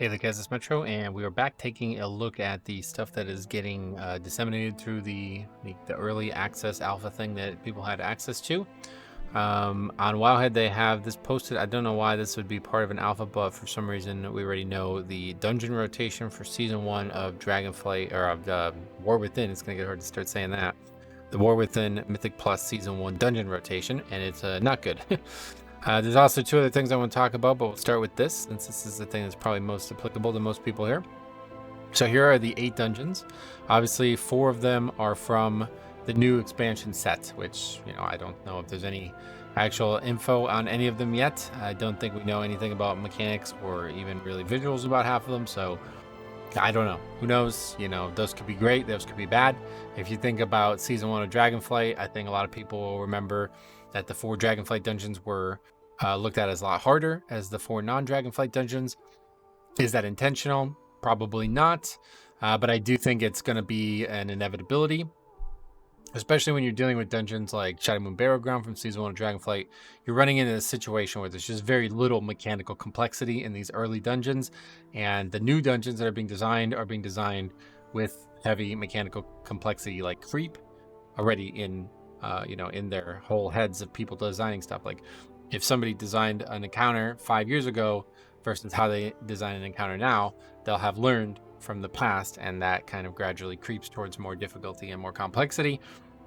Hey, the guys, it's Metro, and we are back taking a look at the stuff that is getting disseminated through the early access alpha thing that people had access to. On Wowhead, they have this posted. I don't know why this would be part of an alpha, but for some reason, we already know the dungeon rotation for season 1 of Dragonflight or of War Within. It's gonna get hard to start saying that. The War Within Mythic Plus season 1 dungeon rotation, and it's not good. There's also two other things I want to talk about, but we'll start with this, since this is the thing that's probably most applicable to most people here. So here are the 8 dungeons. Obviously, 4 of them are from the new expansion set, which, I don't know if there's any actual info on any of them yet. I don't think we know anything about mechanics or even really visuals about half of them, so I don't know. Who knows? Those could be great, those could be bad. If you think about season 1 of Dragonflight, I think a lot of people will remember that the 4 Dragonflight dungeons were looked at as a lot harder as the 4 non-Dragonflight dungeons. Is that intentional? Probably not. But I do think it's going to be an inevitability, especially when you're dealing with dungeons like Shadow Moon Barrow Ground from season 1 of Dragonflight. You're running into a situation where there's just very little mechanical complexity in these early dungeons, and the new dungeons that are being designed with heavy mechanical complexity like creep already in in their whole heads of people designing stuff. Like if somebody designed an encounter 5 years ago versus how they design an encounter now, they'll have learned from the past, and that kind of gradually creeps towards more difficulty and more complexity.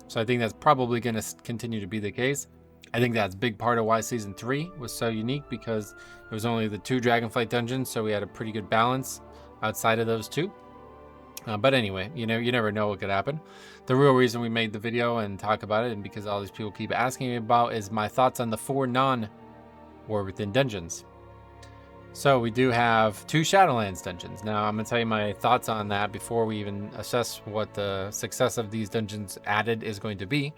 So I think that's probably going to continue to be the case. I think that's a big part of why season 3 was so unique, because it was only the 2 Dragonflight dungeons, so we had a pretty good balance outside of those 2. But anyway, you never know what could happen. The real reason we made the video and talk about it, and because all these people keep asking me about, is my thoughts on the 4 non-War Within dungeons. So we do have 2 Shadowlands dungeons. Now I'm going to tell you my thoughts on that before we even assess what the success of these dungeons added is going to be.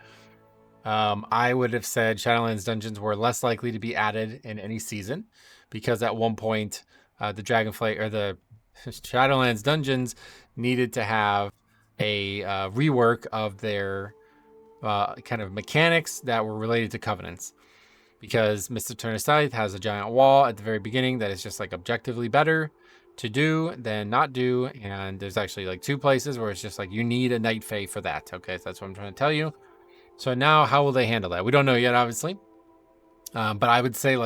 I would have said Shadowlands dungeons were less likely to be added in any season, because at one point the Dragonflight or the Shadowlands dungeons needed to have a rework of their kind of mechanics that were related to covenants, because Mr. Turner Scythe has a giant wall at the very beginning that is just like objectively better to do than not do, and there's actually like 2 places where it's just like you need a Night Fae for that. Okay, so that's what I'm trying to tell you. So now how will they handle that? We don't know yet, obviously. But I would say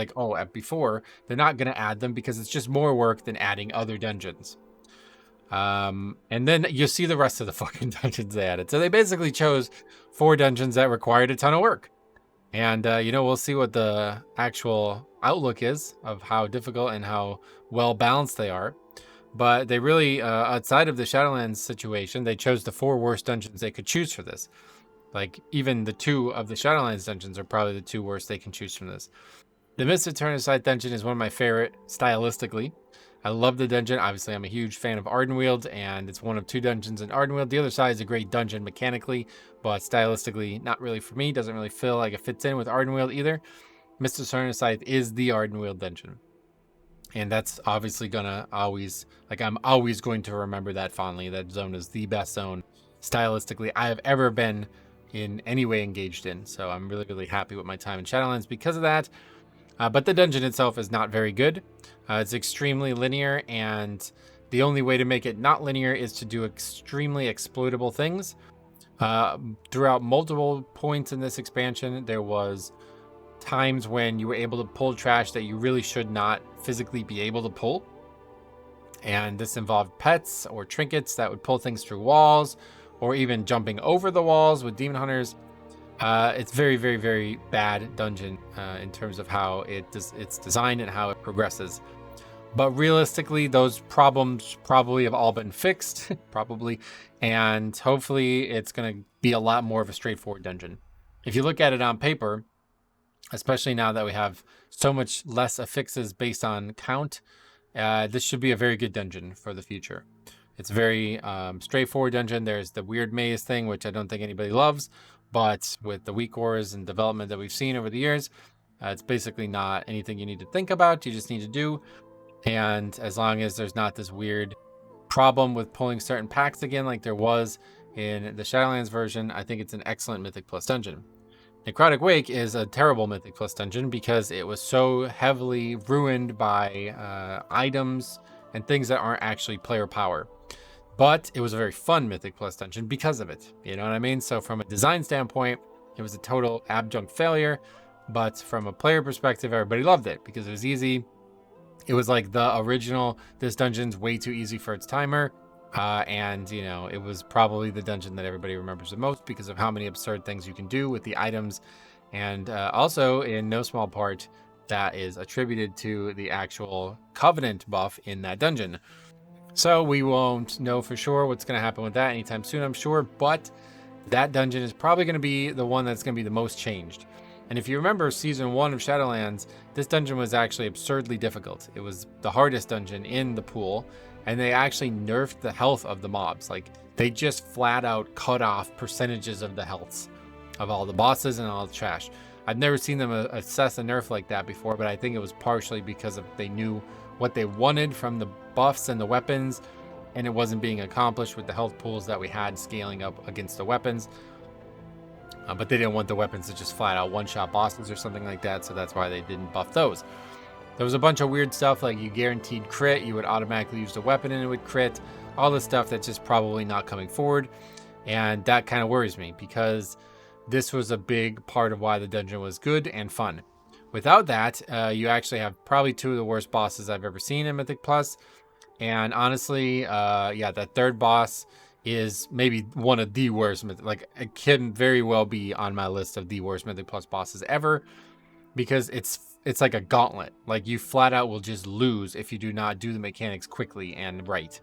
before, they're not going to add them because it's just more work than adding other dungeons. And then you'll see the rest of the fucking dungeons they added. So they basically chose 4 dungeons that required a ton of work. And, we'll see what the actual outlook is of how difficult and how well balanced they are. But they really, outside of the Shadowlands situation, they chose the 4 worst dungeons they could choose for this. Like, even the 2 of the Shadowlands dungeons are probably the 2 worst they can choose from this. The Mr. Turner Scythe dungeon is one of my favorite stylistically. I love the dungeon. Obviously, I'm a huge fan of Ardenweald, and it's one of 2 dungeons in Ardenweald. The other side is a great dungeon mechanically, but stylistically, not really for me. Doesn't really feel like it fits in with Ardenweald either. Mr. Turner Scythe is the Ardenweald dungeon. And that's obviously gonna always, I'm always going to remember that fondly. That zone is the best zone stylistically I have ever been in any way engaged in. So I'm really, really happy with my time in Shadowlands because of that. But the dungeon itself is not very good. It's extremely linear, and the only way to make it not linear is to do extremely exploitable things. Throughout multiple points in this expansion, there was times when you were able to pull trash that you really should not physically be able to pull. And this involved pets or trinkets that would pull things through walls, or even jumping over the walls with demon hunters. It's very, very, very bad dungeon in terms of how it's designed and how it progresses. But realistically, those problems probably have all been fixed, probably, and hopefully it's going to be a lot more of a straightforward dungeon. If you look at it on paper, especially now that we have so much less affixes based on count, this should be a very good dungeon for the future. It's a very straightforward dungeon. There's the weird maze thing, which I don't think anybody loves, but with the weak ores and development that we've seen over the years, it's basically not anything you need to think about. You just need to do. And as long as there's not this weird problem with pulling certain packs again, like there was in the Shadowlands version, I think it's an excellent Mythic Plus dungeon. Necrotic Wake is a terrible Mythic Plus dungeon because it was so heavily ruined by items and things that aren't actually player power. But it was a very fun Mythic Plus dungeon because of it. You know what I mean? So from a design standpoint, it was a total adjunct failure. But from a player perspective, everybody loved it because it was easy. It was like the original, this dungeon's way too easy for its timer. And, you know, it was probably the dungeon that everybody remembers the most because of how many absurd things you can do with the items. And also, in no small part, that is attributed to the actual Covenant buff in that dungeon. So we won't know for sure what's going to happen with that anytime soon, I'm sure. But that dungeon is probably going to be the one that's going to be the most changed. And if you remember season 1 of Shadowlands, this dungeon was actually absurdly difficult. It was the hardest dungeon in the pool, and they actually nerfed the health of the mobs. Like, they just flat out cut off percentages of the healths of all the bosses and all the trash. I've never seen them assess a nerf like that before, but I think it was partially because of they knew what they wanted from the buffs and the weapons, and it wasn't being accomplished with the health pools that we had scaling up against the weapons. But they didn't want the weapons to just flat out one-shot bosses or something like that, so that's why they didn't buff those. There was a bunch of weird stuff, like you guaranteed crit, you would automatically use the weapon and it would crit, all this stuff that's just probably not coming forward, and that kind of worries me, because this was a big part of why the dungeon was good and fun. Without that, you actually have probably 2 of the worst bosses I've ever seen in Mythic Plus, and honestly, yeah, that third boss is maybe one of the worst. Like, it can very well be on my list of the worst Mythic Plus bosses ever, because it's like a gauntlet. Like, you flat out will just lose if you do not do the mechanics quickly and right.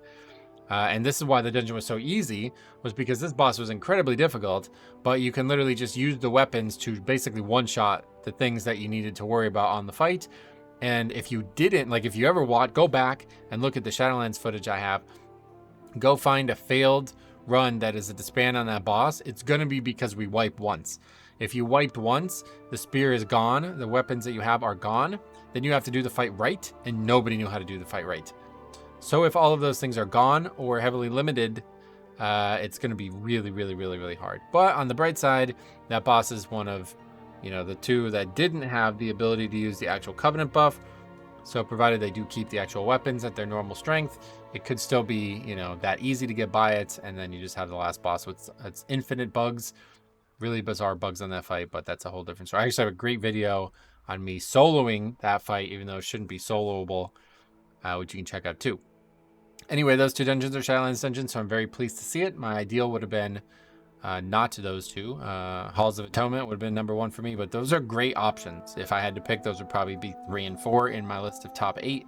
And this is why the dungeon was so easy, was because this boss was incredibly difficult, but you can literally just use the weapons to basically one-shot the things that you needed to worry about on the fight. And if you didn't, like, if you ever go back and look at the Shadowlands footage I have, go find a failed run that is a disband on that boss, it's going to be because we wiped once. If you wiped once, the spear is gone, the weapons that you have are gone, then you have to do the fight right, and nobody knew how to do the fight right. So if all of those things are gone or heavily limited, it's going to be really, really, really, really hard. But on the bright side, that boss is one of, you know, the 2 that didn't have the ability to use the actual Covenant buff. So provided they do keep the actual weapons at their normal strength, it could still be, you know, that easy to get by it. And then you just have the last boss with its infinite bugs, really bizarre bugs on that fight, but that's a whole different story. I actually have a great video on me soloing that fight, even though it shouldn't be soloable, which you can check out too. Anyway, those 2 dungeons are Shadowlands dungeons, so I'm very pleased to see it. My ideal would have been not to those 2. Halls of Atonement would have been number 1 for me, but those are great options. If I had to pick, those would probably be 3 and 4 in my list of top 8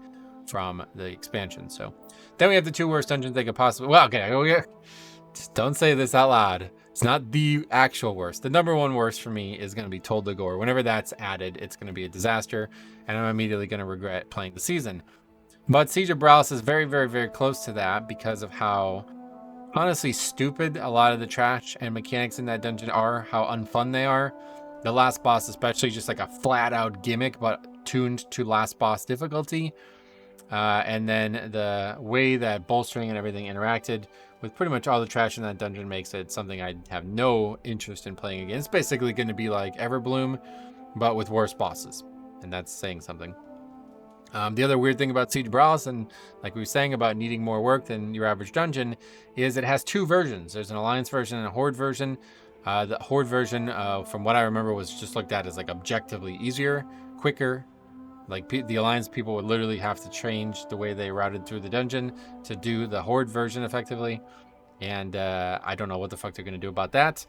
from the expansion. So then we have the 2 worst dungeons they could possibly, well, okay, just don't say this out loud. It's not the actual worst. The number 1 worst for me is going to be Told to Gore. Whenever that's added, it's going to be a disaster, and I'm immediately going to regret playing the season. But Siege of Bralis is very, very, very close to that because of how honestly stupid a lot of the trash and mechanics in that dungeon are, how unfun they are. The last boss especially, just like a flat out gimmick, but tuned to last boss difficulty. And then the way that bolstering and everything interacted with pretty much all the trash in that dungeon makes it something I have no interest in playing again. It's basically going to be like Everbloom, but with worse bosses. And that's saying something. The other weird thing about Siege of Bralis, and like we were saying about needing more work than your average dungeon, is it has 2 versions. There's an Alliance version and a Horde version. The Horde version, from what I remember, was just looked at as like objectively easier, quicker. Like the Alliance people would literally have to change the way they routed through the dungeon to do the Horde version effectively. And I don't know what the fuck they're going to do about that.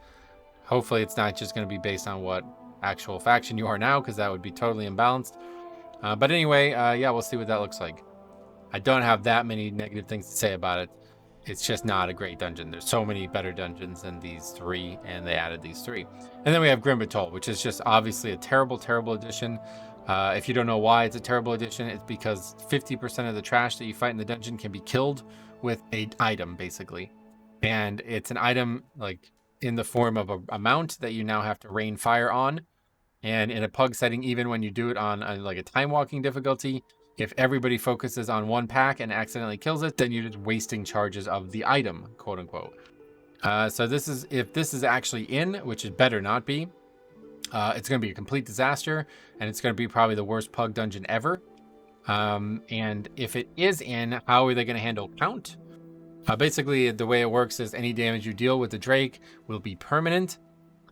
Hopefully it's not just going to be based on what actual faction you are now, because that would be totally imbalanced. But anyway, yeah, we'll see what that looks like. I don't have that many negative things to say about it. It's just not a great dungeon. There's so many better dungeons than these 3, and they added these 3. And then we have Grim Batol, which is just obviously a terrible, terrible addition. If you don't know why it's a terrible addition, it's because 50% of the trash that you fight in the dungeon can be killed with an item, basically. And it's an item like in the form of a mount that you now have to rain fire on. And in a pug setting, even when you do it on like a time walking difficulty, if everybody focuses on one pack and accidentally kills it, then you're just wasting charges of the item, quote unquote. So this is, if this is actually in, which it better not be, it's going to be a complete disaster, and it's going to be probably the worst pug dungeon ever. And if it is in, how are they going to handle count? Basically, the way it works is any damage you deal with the Drake will be permanent,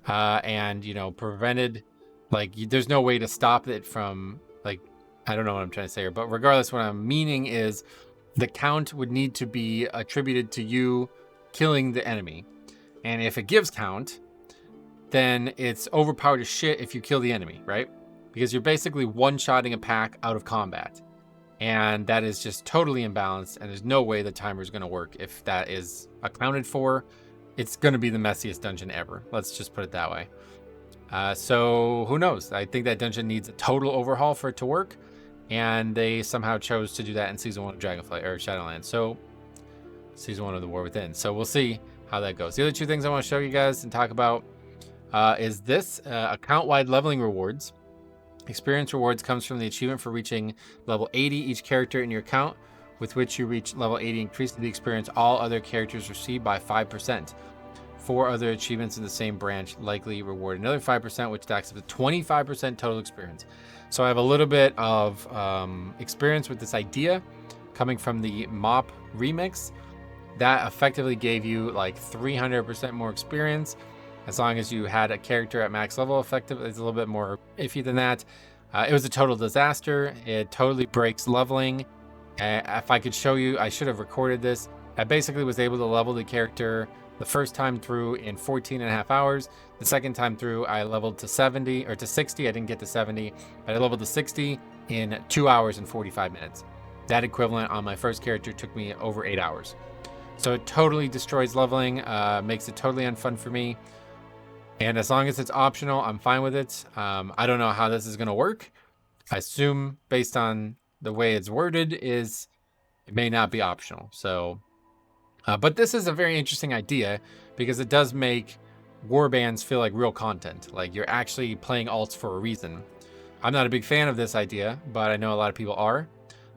and prevented. Like there's no way to stop it from, like, I don't know what I'm trying to say here, but regardless, what I'm meaning is the count would need to be attributed to you killing the enemy, and if it gives count, then it's overpowered as shit if you kill the enemy, right? Because you're basically one-shotting a pack out of combat. And that is just totally imbalanced, and there's no way the timer is going to work if that is accounted for. It's going to be the messiest dungeon ever. Let's just put it that way. So who knows? I think that dungeon needs a total overhaul for it to work, and they somehow chose to do that in Season 1 of Dragonflight, or Shadowlands. So Season 1 of The War Within. So we'll see how that goes. The other two things I want to show you guys and talk about is this account-wide leveling rewards. Experience rewards comes from the achievement for reaching level 80. Each character in your account with which you reach level 80 increases the experience all other characters receive by 5%. 4 other achievements in the same branch likely reward another 5%, which stacks up to 25% total experience. So I have a little bit of experience with this idea coming from the MOP remix. That effectively gave you like 300% more experience. As long as you had a character at max level. Effective, it's a little bit more iffy than that. It was a total disaster. It totally breaks leveling. If I could show you, I should have recorded this. I basically was able to level the character the first time through in 14.5 hours. The second time through, I leveled to 70 or to 60. I didn't get to 70, but I leveled to 60 in 2 hours and 45 minutes. That equivalent on my first character took me over 8 hours. So it totally destroys leveling, makes it totally unfun for me. And as long as it's optional, I'm fine with it. I don't know how this is going to work. I assume based on the way it's worded is it may not be optional. So, but this is a very interesting idea because it does make warbands feel like real content. Like you're actually playing alts for a reason. I'm not a big fan of this idea, but I know a lot of people are.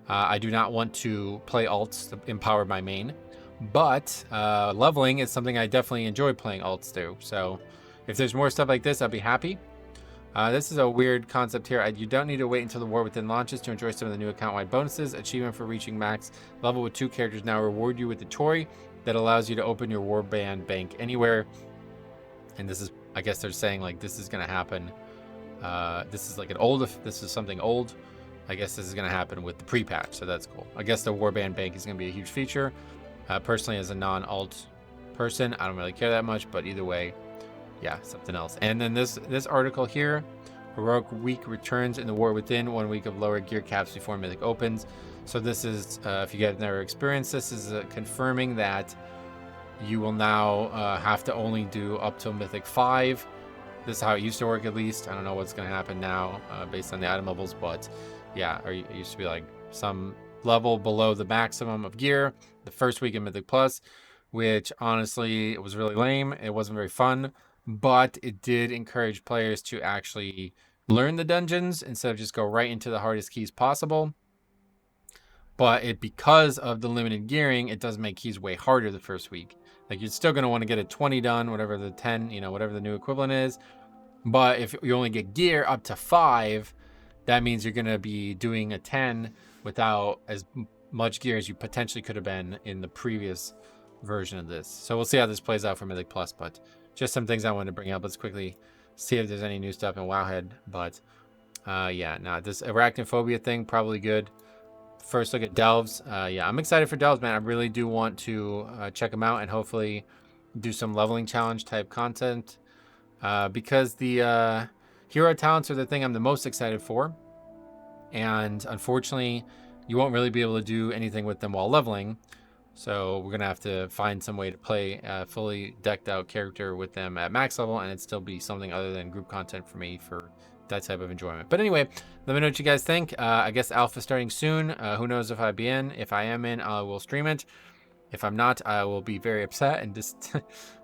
I do not want to play alts to empower my main, but leveling is something I definitely enjoy playing alts to. So if there's more stuff like this, I'll be happy. This is a weird concept here. You don't need to wait until the War Within launches to enjoy some of the new account-wide bonuses. Achievement for reaching max level with 2 characters now reward you with the toy that allows you to open your warband bank anywhere. And this is, I guess they're saying like this is going to happen. This is like this is something old. I guess this is going to happen with the pre-patch, so that's cool. I guess the warband bank is going to be a huge feature. Personally, as a non-alt person, I don't really care that much, but either way, yeah, something else. And then this article here, Heroic Week returns in the War Within, 1 week of lower gear caps before Mythic opens. So this is, if you guys never experienced this, is confirming that you will now have to only do up till Mythic 5. This is how it used to work, at least. I don't know what's going to happen now based on the item levels, but yeah, it used to be like some level below the maximum of gear the first week in Mythic Plus, which honestly, it was really lame. It wasn't very fun. But it did encourage players to actually learn the dungeons instead of just go right into the hardest keys possible. But because of the limited gearing, it does make keys way harder the first week. Like you're still going to want to get a 20 done, whatever the 10, whatever the new equivalent is. But if you only get gear up to 5, that means you're going to be doing a 10 without as much gear as you potentially could have been in the previous version of this. So we'll see how this plays out for Mythic Plus, but just some things I wanted to bring up. Let's quickly see if there's any new stuff in Wowhead. But yeah, this arachnophobia thing, probably good. First look at Delves. Yeah, I'm excited for Delves, man. I really do want to check them out and hopefully do some leveling challenge type content. Because the hero talents are the thing I'm the most excited for. And unfortunately, you won't really be able to do anything with them while leveling. So we're going to have to find some way to play a fully decked out character with them at max level, and it'd still be something other than group content for me for that type of enjoyment. But anyway, let me know what you guys think. I guess alpha starting soon. Who knows if I'll be in. If I am in, I will stream it. If I'm not, I will be very upset and just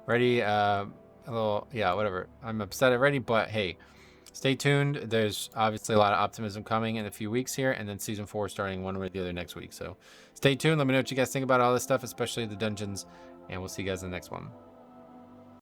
ready. A little, yeah, whatever. I'm upset already, but hey, stay tuned. There's obviously a lot of optimism coming in a few weeks here, and then season 4 starting one way or the other next week. So stay tuned. Let me know what you guys think about all this stuff, especially the dungeons, and we'll see you guys in the next one.